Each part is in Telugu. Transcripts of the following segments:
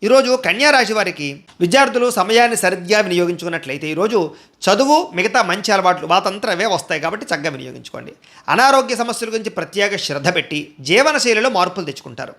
ఈరోజు కన్యా రాశి వారికి విద్యార్థులు సమయాన్ని సరిగ్గా వినియోగించుకున్నట్లయితే ఈరోజు చదువు మిగతా మంచి అలవాట్లు వాతంతా అవే వస్తాయి కాబట్టి చక్కగా వినియోగించుకోండి. అనారోగ్య సమస్యల గురించి ప్రత్యేక శ్రద్ధ పెట్టి జీవనశైలిలో మార్పులు తెచ్చుకుంటారు.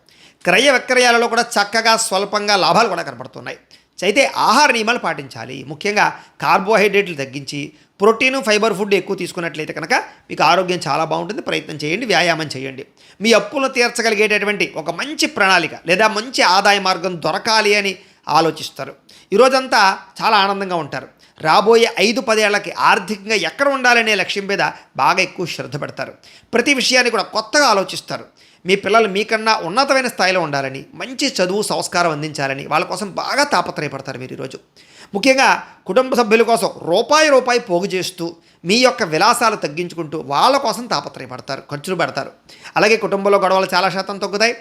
క్రయ విక్రయాలలో కూడా చక్కగా స్వల్పంగా లాభాలు కూడా కనపడుతున్నాయి. అయితే ఆహార నియమాలు పాటించాలి. ముఖ్యంగా కార్బోహైడ్రేట్లు తగ్గించి ప్రోటీన్ ఫైబర్ ఫుడ్ ఎక్కువ తీసుకున్నట్లయితే కనుక మీకు ఆరోగ్యం చాలా బాగుంటుంది. ప్రయత్నం చేయండి, వ్యాయామం చేయండి. మీ అప్పులను తీర్చగలిగేటటువంటి ఒక మంచి ప్రణాళిక లేదా మంచి ఆదాయ మార్గం దొరకాలి అని ఆలోచిస్తారు. ఈరోజంతా చాలా ఆనందంగా ఉంటారు. రాబోయే 5-10 ఏళ్లకి ఆర్థికంగా ఎక్కడ ఉండాలనే లక్ష్యం మీద బాగా ఎక్కువ శ్రద్ధ పెడతారు. ప్రతి విషయాన్ని కూడా కొత్తగా ఆలోచిస్తారు. మీ పిల్లలు మీకన్నా ఉన్నతమైన స్థాయిలో ఉండాలని, మంచి చదువు సంస్కారం అందించాలని వాళ్ళ కోసం బాగా తాపత్రయపడతారు మీరు ఈరోజు. ముఖ్యంగా కుటుంబ సభ్యుల కోసం రూపాయి పోగు చేస్తూ మీ యొక్క విలాసాలు తగ్గించుకుంటూ వాళ్ళ కోసం తాపత్రయపడతారు, ఖర్చులు పెడతారు. అలాగే కుటుంబంలో గొడవలు చాలా శాతం తగ్గుతాయి.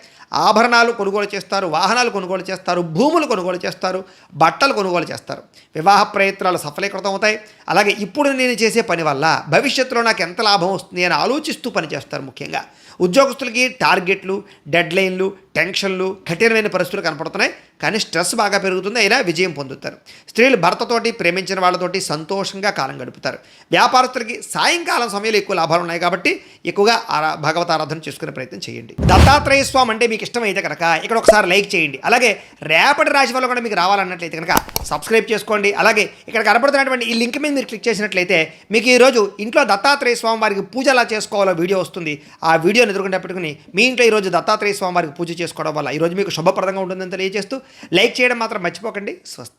ఆభరణాలు కొనుగోలు చేస్తారు, వాహనాలు కొనుగోలు చేస్తారు, భూములు కొనుగోలు చేస్తారు, బట్టలు కొనుగోలు చేస్తారు. వివాహ ప్రయత్నాలు సఫలీకృతం అవుతాయి. అలాగే ఇప్పుడు నేను చేసే పని వల్ల భవిష్యత్తులో నాకు ఎంత లాభం వస్తుంది అని ఆలోచిస్తూ పనిచేస్తారు. ముఖ్యంగా ఉద్యోగస్తులకి టార్గెట్లు, డెడ్లైన్లు, టెన్షన్లు, కఠినమైన పరిస్థితులు కనపడుతున్నాయి. కానీ స్ట్రెస్ బాగా పెరుగుతుంది, అయినా విజయం పొందుతారు. స్త్రీలు భర్తతోటి, ప్రేమించిన వాళ్ళతోటి సంతోషంగా కాలం గడుపుతారు. వ్యాపారస్తులకి సాయంకాలం సమయంలో ఎక్కువ లాభాలు ఉన్నాయి కాబట్టి ఎక్కువగా భగవత్ ఆరాధన చేసుకునే ప్రయత్నం చేయండి. దత్తాత్రేయ స్వామి అంటే మీకు ఇష్టమైతే కనుక ఇక్కడ ఒకసారి లైక్ చేయండి. అలాగే రేపటి రాశి వల్ల కూడా మీకు రావాలన్నట్లయితే కనుక సబ్స్క్రైబ్ చేసుకోండి. అలాగే ఇక్కడ కనపడుతున్నటువంటి ఈ లింక్ మీద మీరు క్లిక్ చేసినట్లయితే మీకు ఈరోజు ఇంట్లో దత్తాత్రేయ స్వామి వారికి పూజ ఎలా చేసుకోవాలో వీడియో వస్తుంది. ఆ వీడియోని ఎదుర్కొంటే పెట్టుకుని మీ ఇంట్లో ఈరోజు దత్తాత్రేయ స్వామి వారికి పూజ చేసుకోవడం వల్ల ఈరోజు మీకు శుభప్రదంగా ఉంటుందని తెలియజేస్తూ లైక్ చేయడం మాత్రం మర్చిపోకండి. స్వస్తి.